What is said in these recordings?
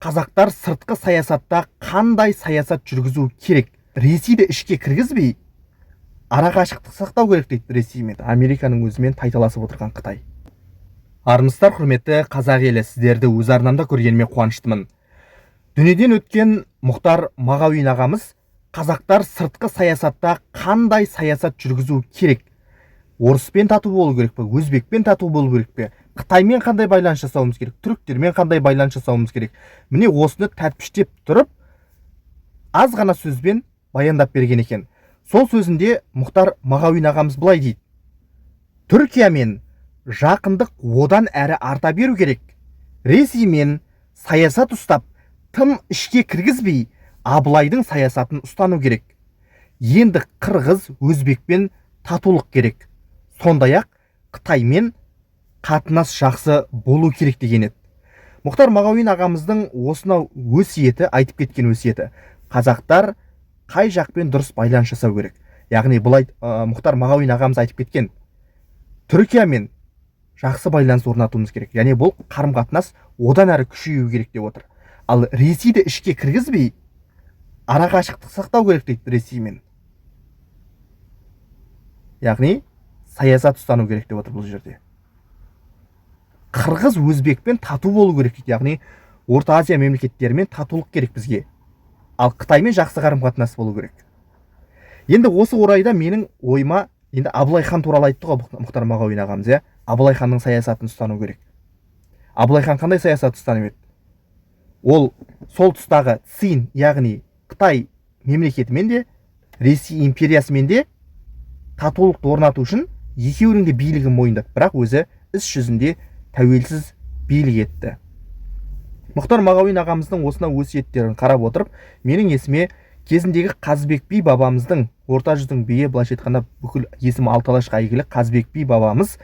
Қазақтар сыртқы саясатта қандай саясат жүргізу керек? Ресейді ішке кіргізбей, арақашықтық сақтау керек дейді Ресей мен Американың өзімен тайталасып отырған Қытай. Армысыздар, құрметті қазақ елі, сіздерді өз арнамда көргеніме қуаныштымын. Дүниеден өткен Мұхтар Мағауин ағамыз қазақтар сыртқы саясатта қандай саясат жүргізу керек? Орыспен тату болу керек пе? Өзбекпен тату болу керек пе? Қытаймен қандай байланыс жасауымыз керек? Түріктермен қандай байланыс жасауымыз керек? Міне осыны тәптіштеп тұрып, аз ғана сөзбен баяндап берген екен. Сол сөзінде Мұхтар Мағауин ағамыз былай дейді: Түркиямен жақындық одан әрі арта беру керек. Ресеймен саясат ұстап, тым ішке кіргізбей, Абылайдың саясатын ұстану керек. Енді қырғыз, өзбекпен татулық керек. Сондай-ақ Қытаймен қатынас жақсы болу керек деген еді. Мұхтар Мағауин ағамыздың осынау өсиеті, айтып кеткен өсиеті, қазақтар қай жақпен дұрыс байланыс жасау керек. Яғни былай Мұхтар Мағауин ағамыз айтып кеткен: Түркиямен жақсы байланыс орнатуымыз керек. Яғни бұл қарым-қатынас одан әрі күшею керек деп отыр. Ал Ресейді ішке кіргізбей, арақашықтық сақтау керек дейді Ресеймен. Яғни саясат ұстану керек деп отыр бұл жерде. Қырғыз, өзбекпен тату болу керек дейді. Яғни Орта Азия мемлекеттерімен татулық керек бізге. Ал Қытаймен жақсы қарым-қатынас болу керек. Енді осы орайда менің ойыма енді Абылай хан туралы айтты ғой Мұхтар Мағауин ағамыз. Абылай ханның саясатын ұстану керек. Абылай хан қандай саясат ұстанып еді? Ол сол тұстағы Цин, яғни Қытай мемлекетімен де, Ресей империясымен де татулықты орнату үшін екеуінің де билігін мойындады, бірақ өзі іс жүзінде тәуелсіз билік етті. Мұхтар Мағауин ағамыздың осына өсиеттерін қарап отырып, менің есіме кезіндегі Қазыбек би бабамыздың, орта жүздің биі, былайша айтқанда бүкіл есімі алталашқа әйгілі Қазыбек би бабамыз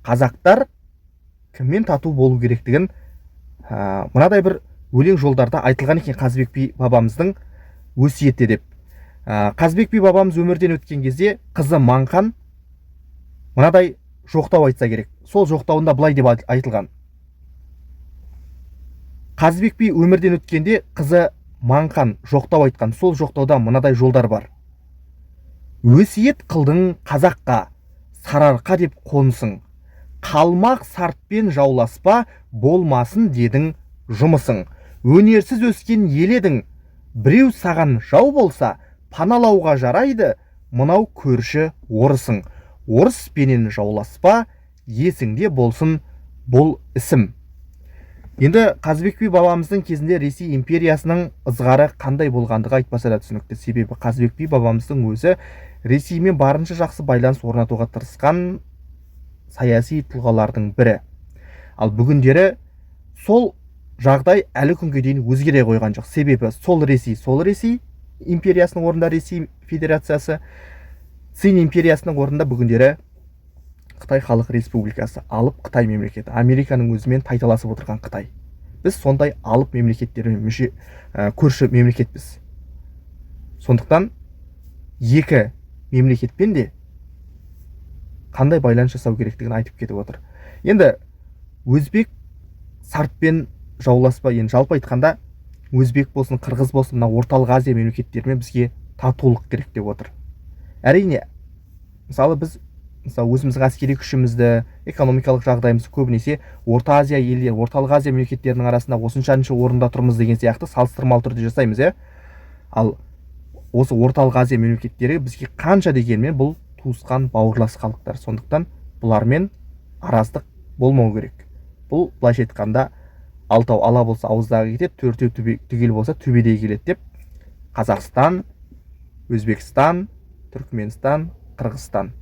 қазақтар кіммен тату болу керектігін мынадай бір өлең жолдарда айтылған екен. Қазыбек би бабамыздың өсиеті деп. Қазыбек би бабамыз өмірден өткен кезде қызы Маңқан мынадай жоқтау айтса керек. Сол жоқтауында былай деп айтылған: Қазыбек би өмірден өткенде қызы Маңқан жоқтау айтқан. Сол жоқтауда мынадай жолдар бар: Өсиет қылдың қазаққа, сарыарқа деп қонысың. Қалмақ сартпен жауласпа, болмасын дедің жұмысың. Өнерсіз өскен ел едің, біреу саған жау болса, паналауға жарайды, мынау көрші орысың. Орыспенен жауласпа, есіңде болсын бұл ісім. Енді Қазыбек би бабамыздың кезінде Ресей империясының ызғары қандай болғандығы айтпаса да түсінікті. Себебі Қазыбек би бабамыздың өзі Ресеймен барынша жақсы байланыс орнатуға тырысқан саяси тұлғалардың бірі. Ал бүгіндері сол жағдай әлі күнге дейін өзгере қойған жоқ. Себебі сол Ресей империясының орнында Ресей Федерациясы, Цин империясының орнында бүгіндері Қытай Халық Республикасы, алып Қытай мемлекеті, Американың өзімен тайталасып отырған Қытай. Біз сондай алып мемлекеттермен мүше көрші мемлекетпіз. Сондықтан екі мемлекетпен де қандай байланыс жасау керектігін айтып кетіп отыр. Енді өзбек сартпен жауласпа, енді жалпы айтқанда өзбек болсын, қырғыз болсын, мына орталық Азия мемлекеттерімен бізге татулық керек деп отыр. Әрине, мысалы біз өзіміздің әскери күшімізді, экономикалық жағдайымызды көбінесе Орта Азия елдері, орталық Азия мемлекеттерінің арасында осыншаншы орында тұрмыз деген сияқты салыстырмалы түрде жасаймыз. Ал осы орталық Азия мемлекеттері бізге қанша дегенмен бұл туысқан бауырлас халықтар. Сондықтан бұлармен араздық болмау керек. Бұл былайша айтқанда алтау ала болса ауыздағы кетеді, төртеу түгел болса төбедей келеді деп Қазақстан, Өзбекстан, Түркменстан, Қырғызстан